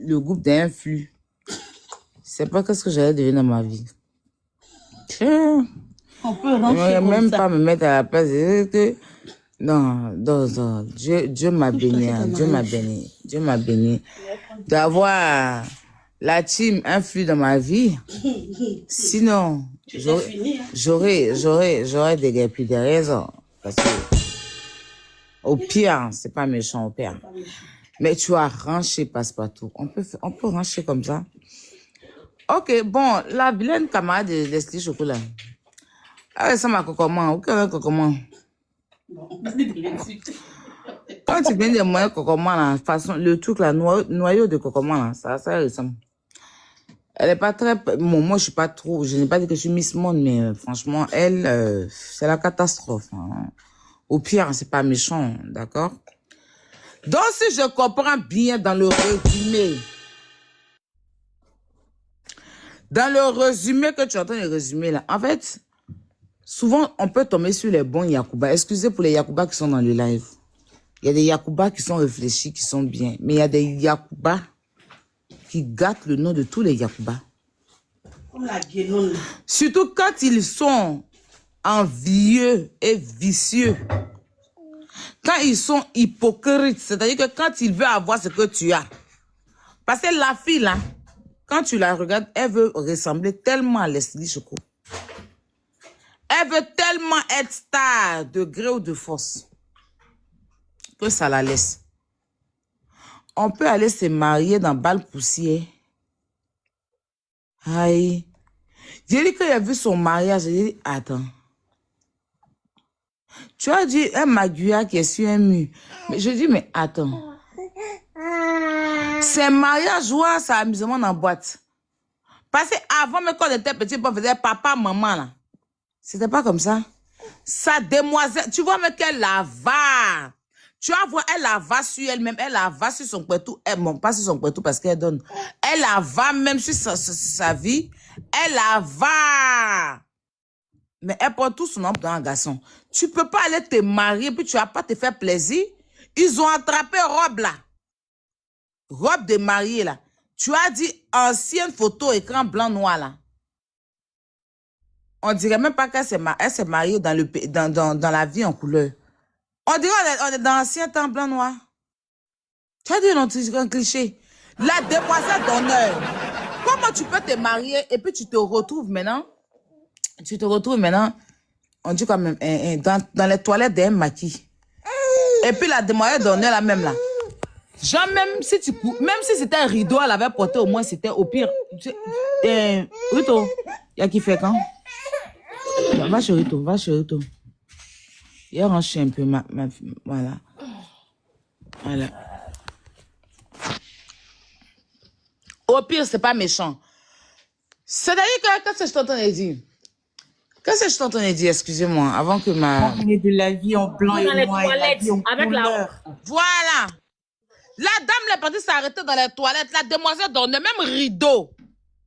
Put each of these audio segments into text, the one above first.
le groupe d'un flux. C'est pas qu'est-ce que j'allais devenir dans ma vie. Tiens. On peut rentrer comme Même ça. pas me mettre à la place. Non, non. Dieu m'a béni. Dieu m'a béni. Dieu m'a béni. D'avoir la team influe dans ma vie. Sinon, j'aurais des gars des raisons. Parce que, au pire, c'est pas méchant, au pire. Mais tu as ranché passe-partout. On peut rancher comme ça. Ok, bon, la vilaine camarade de Leslie Chocolat. Ah, ça m'a comment? Comment? Quand tu viens de moyens cocoman, la façon, le truc, là, noyau de cocoman, là, ça ressemble. Elle est pas très, bon, moi, je suis pas trop, je n'ai pas dit que je suis Miss Monde, mais franchement, elle, c'est la catastrophe. Hein. Au pire, c'est pas méchant, d'accord? Donc, si je comprends bien dans le résumé que tu es en train de résumer, là, en fait, souvent, on peut tomber sur les bons Yakuba. Excusez pour les Yakuba qui sont dans le live. Il y a des Yakuba qui sont réfléchis, qui sont bien. Mais il y a des Yakuba qui gâtent le nom de tous les Yakuba. Comme la guénone. Surtout quand ils sont envieux et vicieux. Quand ils sont hypocrites. C'est-à-dire que quand ils veulent avoir ce que tu as. Parce que la fille, là, quand tu la regardes, elle veut ressembler tellement à Leslie Choco. Elle veut tellement être star de gré ou de force. Que ça la laisse. On peut aller se marier dans balle poussière. Aïe. J'ai dit qu'il a vu son mariage. J'ai dit, attends. Tu as dit un maguia qui est sur un mur. Mais je dis, mais attends. C'est mariage ou c'est amusement dans la boîte. Parce qu'avant, quand on était petit, on faisait papa, maman, là. C'était pas comme ça. Sa demoiselle, tu vois, mais qu'elle la va. Tu vas voir, elle la va sur elle-même, elle la va sur son pétou, bon, pas sur son pétou parce qu'elle donne. Elle la va même sur sa vie, elle la va. Mais elle porte tout son nom dans un garçon. Tu peux pas aller te marier, puis tu vas pas te faire plaisir. Ils ont attrapé robe là. Robe de mariée là. Tu as dit ancienne photo, écran blanc-noir là. On dirait même pas qu'elle s'est mariée dans la vie en couleur. On dirait on est dans l'ancien temps blanc-noir. Tu as dit un cliché. La demoiselle d'honneur. Comment tu peux te marier et puis tu te retrouves maintenant? Tu te retrouves maintenant, on dit quand même, dans les toilettes d'un maquis. Et puis la demoiselle d'honneur là même là. Genre même si c'était un rideau, elle avait porté au moins, c'était au pire. Rito, il y a qui fait quand? Va chez Rito, va chez Rito. Il range un peu voilà. Voilà. Au pire, c'est pas méchant. C'est-à-dire que, qu'est-ce que je t'entends dire? Qu'est-ce que je t'entends dire, excusez-moi, avant que ma... On est de la vie en blanc et noir et la vie en avec couleur. Voilà. La dame, est partie s'arrêter dans les toilettes, la demoiselle donne le même rideau.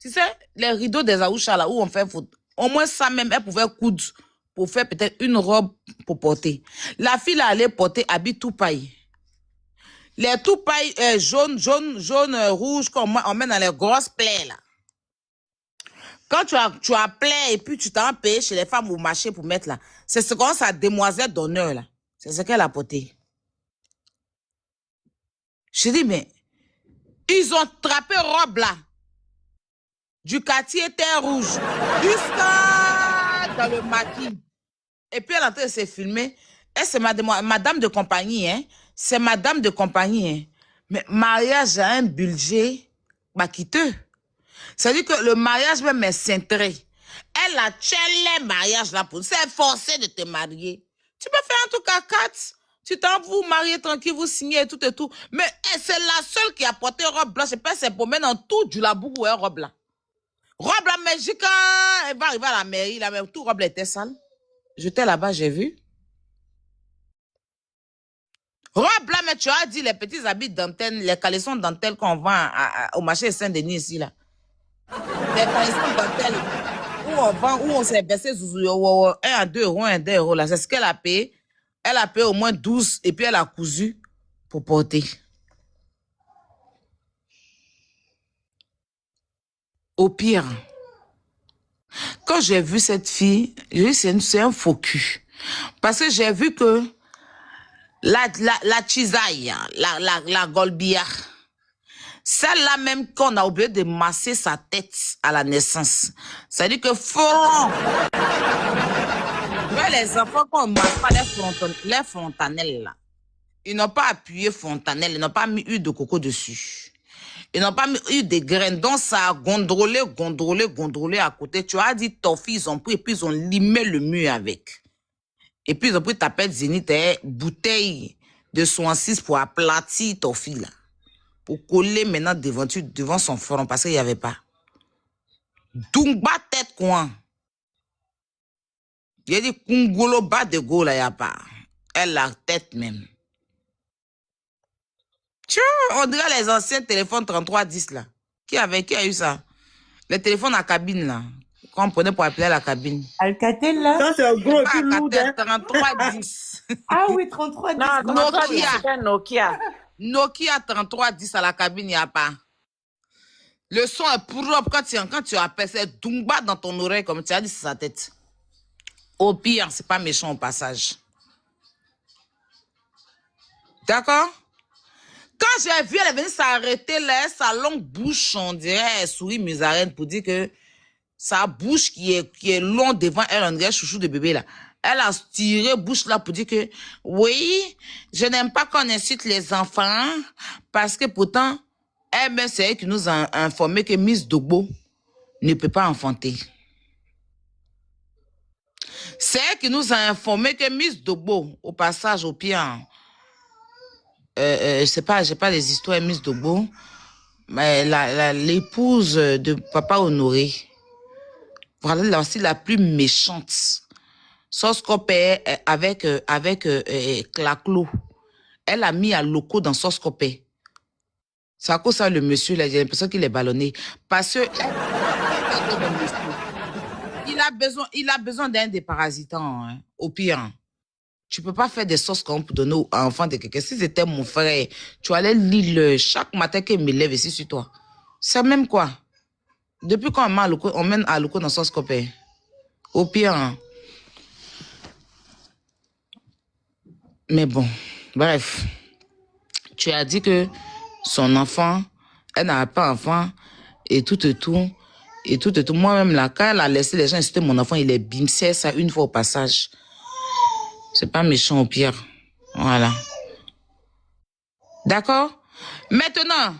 Tu sais, les rideaux des Aoucha, là, où on fait faute. Au moins ça même, elle pouvait coudre pour faire peut-être une robe pour porter. La fille, là, allait porter habit tout paille. Les tout paille jaune, rouge, qu'on met dans les grosses plaies, là. Quand tu as plaie et puis tu t'en payé chez les femmes au marché pour mettre là, c'est ce qu'on sa demoiselle d'honneur, là. C'est ce qu'elle a porté. Je dis, mais, ils ont trappé robe, là. Du quartier Terre Rouge. Jusqu'à dans le maquis. Et puis elle est en train de se filmer. Et c'est madame de compagnie, hein. C'est madame de compagnie, hein. Mais mariage a un budget maquiteux. C'est-à-dire que le mariage même est cintré. Elle a les mariages là pour. C'est forcé de te marier. Tu peux faire un truc à 4. Tu t'en vous marier tranquille, vous signez et tout et tout. Mais c'est la seule qui a porté robe blanche. Je pense c'est pour mettre dans tout du labour ou un robe là. Robe la magique, elle va arriver à la mairie, là, même tout robe était sale. J'étais là-bas, j'ai vu. Robe là, mais tu as dit les petits habits dentelle, les caleçons dentelle qu'on vend au marché Saint-Denis ici, là. Les caleçons dentelle où on vend, où on s'est baissé 1 à 2 euros, 1 à 2 euros, là. C'est ce qu'elle a payé. Elle a payé au moins 12 et puis elle a cousu pour porter. Au pire, quand j'ai vu cette fille, j'ai dit c'est un faux cul. Parce que j'ai vu que la chisaille, la golbia, celle-là même qu'on a oublié de masser sa tête à la naissance. C'est-à-dire que Florent, les enfants qu'on ne masse pas les fontanelles là, ils n'ont pas appuyé fontanelle, ils n'ont pas mis huile de coco dessus. Ils n'ont pas mis eu des graines, donc ça a gondrolé à côté. Tu as dit, Tofi, ils ont pris et puis ils ont limé le mur avec. Et puis ils ont pris ta pète Zénith, bouteille de 66 pour aplatir Tofi là. Pour coller maintenant devant son front parce qu'il n'y avait pas. Dungba tête quoi. Il y a dit Kungolo bas de go là, il n'y a pas. Elle la tête même. Tu vois, on dirait les anciens téléphones 3310 là. Qui a eu ça? Les téléphones à cabine là. Qu'on prenait pour appeler à la cabine. Alcatel, là? Ça, c'est un gros Pas peu lourd. Alcatel, 3310. Ah oui, 33. Non, Nokia. Nokia. Nokia 3310 à la cabine, il n'y a pas. Le son est propre quand tu appelles, c'est Dumba dans ton oreille, comme tu as dit, c'est sa tête. Au pire, c'est pas méchant au passage. D'accord? Quand j'ai vu, elle est venue s'arrêter là, sa longue bouche, on dirait, elle sourit musarène pour dire que sa bouche qui est longue devant elle, on dirait chouchou de bébé là. Elle a tiré bouche là pour dire que, oui, je n'aime pas qu'on incite les enfants, parce que pourtant, elle-même, c'est elle qui nous a informé que Miss Dogbo ne peut pas enfanter. C'est elle qui nous a informé que Miss Dogbo, au passage, au pire, je sais pas, j'ai pas les histoires Miss Dogbo, mais l'épouse de Papa Honoré, voilà aussi la plus méchante. Soscope avec Claclo. Elle a mis à loco dans Soscope. C'est à cause ça le monsieur là, j'ai l'impression qu'il est ballonné. Parce que il a besoin d'un déparasitant, hein, au pire. Tu peux pas faire des sauces qu'on peut donner aux enfants de quelqu'un. Si c'était mon frère, tu allais lire chaque matin qu'il me lève ici sur toi. C'est même quoi? Depuis quand on mène à loco dans Soscope. Au pire, hein. Mais bon, bref. Tu as dit que son enfant, elle n'a pas enfant, et tout. Moi-même, là, quand elle a laissé les gens insulter mon enfant, il est bimsé ça une fois au passage. C'est pas méchant au pire. Voilà. D'accord? Maintenant,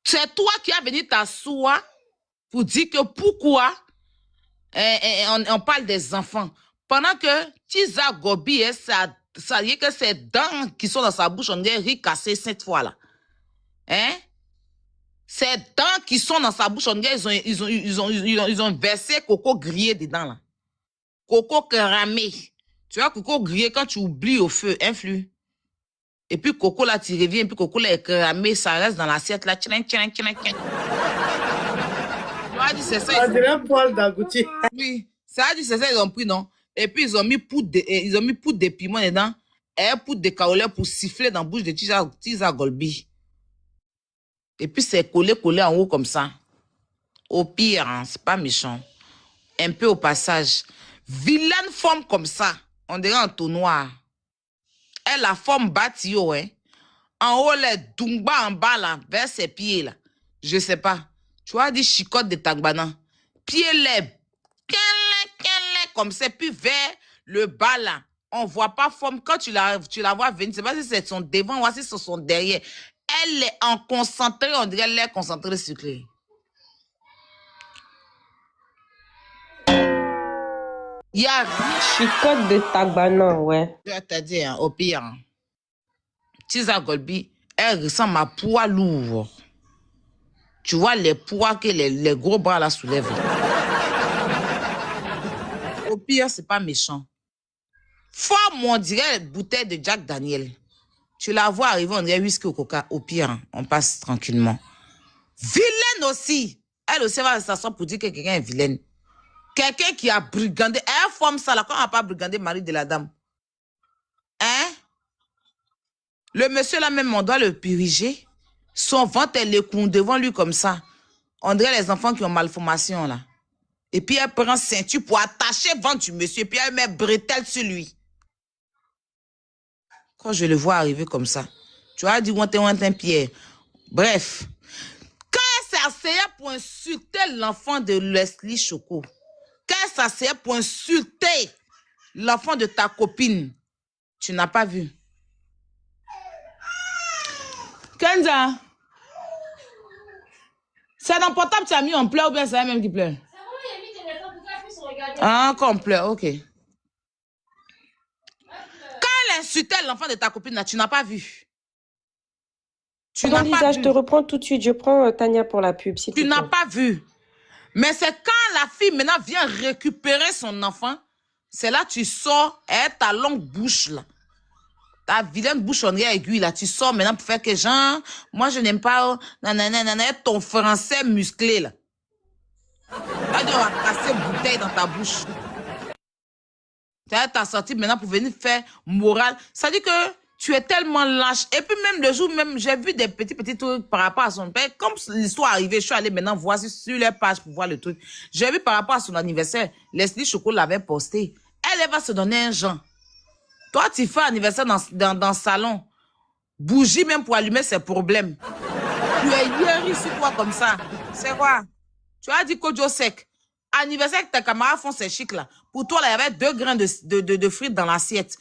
c'est toi qui as venu t'asseoir pour dire que pourquoi on parle des enfants. Pendant que Tiza Gobi, ça y est que ces dents qui sont dans sa bouche, on dirait riz cassé 7 fois là. Hein? Ces dents qui sont dans sa bouche, on dirait ils ont versé coco grillé dedans là. Coco cramé. Tu vois, coco grillé quand tu oublies au feu, influe. Et puis coco là, tu reviens, et puis coco là est cramé, ça reste dans l'assiette là. Tu vois, c'est ça. On dirait poil d'agouti. Oui, ça a dit c'est ça, ils ont pris, non? Et puis ils ont mis poudre de piment dedans, et poudre de kaolé pour siffler dans la bouche de Tiza Golbi. Et puis c'est collé en haut comme ça. Au pire, hein, c'est pas méchant. Un peu au passage. Vilaine forme comme ça, on dirait un tout noir. Elle a forme bâtio, hein. En haut, les Dumba en bas là, vers ses pieds là. Je sais pas. Tu vois, dit chicotte de Tangbana. Pieds les comme ça, puis vers le bas là. On voit pas forme. Quand tu la vois venir, c'est pas si c'est son devant ou si c'est son derrière. Elle est en concentré, on dirait l'air concentré sucré. Il y a rien. Chicotte de Tagbana, ouais. Je vais te dire, au pire. Tiza Golbi, elle ressemble à poids lourd. Tu vois les poids que les gros bras là soulèvent. Au pire, c'est pas méchant. Forme, on dirait bouteille de Jack Daniel. Tu la vois arriver, on dirait whisky au coca. Au pire, on passe tranquillement. Vilaine aussi. Elle aussi va s'asseoir pour dire que quelqu'un est vilaine. Quelqu'un qui a brigandé. Elle forme ça là, quand on n'a pas brigandé mari de la dame. Hein? Le monsieur là même, on doit le piriger. Son ventre, elle est devant lui comme ça. On dirait les enfants qui ont malformation, là. Et puis, elle prend ceinture pour attacher le ventre du monsieur. Puis, elle met bretelle sur lui. Quand je le vois arriver comme ça, tu as dit, ouin, Pierre. Bref. Quand elle s'asseyait pour insulter l'enfant de Leslie Choco, quand elle s'asseyait pour insulter l'enfant de ta copine, tu n'as pas vu. Kenza, c'est dans le portable que tu as mis en pleurs ou bien c'est elle-même qui pleure? C'est moi qui ai mis le téléphone pour qu'elle puisse regarder. Ah, encore on pleure, ok. Quand elle insultait l'enfant de ta copine, là, tu n'as pas vu. Tu Pardon, n'as pas Lisa, vu. je te reprends tout de suite. Je prends Tania pour la pub, s'il te Tu plaît. n'as pas vu. Mais c'est quand la fille maintenant vient récupérer son enfant, c'est là que tu sors, et ta longue bouche là. Ta vilaine bouche en aiguille là, tu sors maintenant pour faire que genre, moi je n'aime pas, nanana, ton français musclé là. Là, tu vas casser une bouteille dans ta bouche. Tu as sorti maintenant pour venir faire morale. Ça dit que tu es tellement lâche. Et puis même le jour même, j'ai vu des petits trucs par rapport à son père. Comme l'histoire arrivée, je suis allée maintenant voir sur les pages pour voir le truc. J'ai vu par rapport à son anniversaire, Leslie Choco l'avait posté. Elle va se donner un genre. Toi, tu fais anniversaire dans le salon. Bougie même pour allumer ses problèmes. Tu es hier sur toi comme ça. C'est quoi? Tu as dit Kojo sec. Anniversaire que tes camarades font ces chics là. Pour toi, là, il y avait 2 grains de frites dans l'assiette.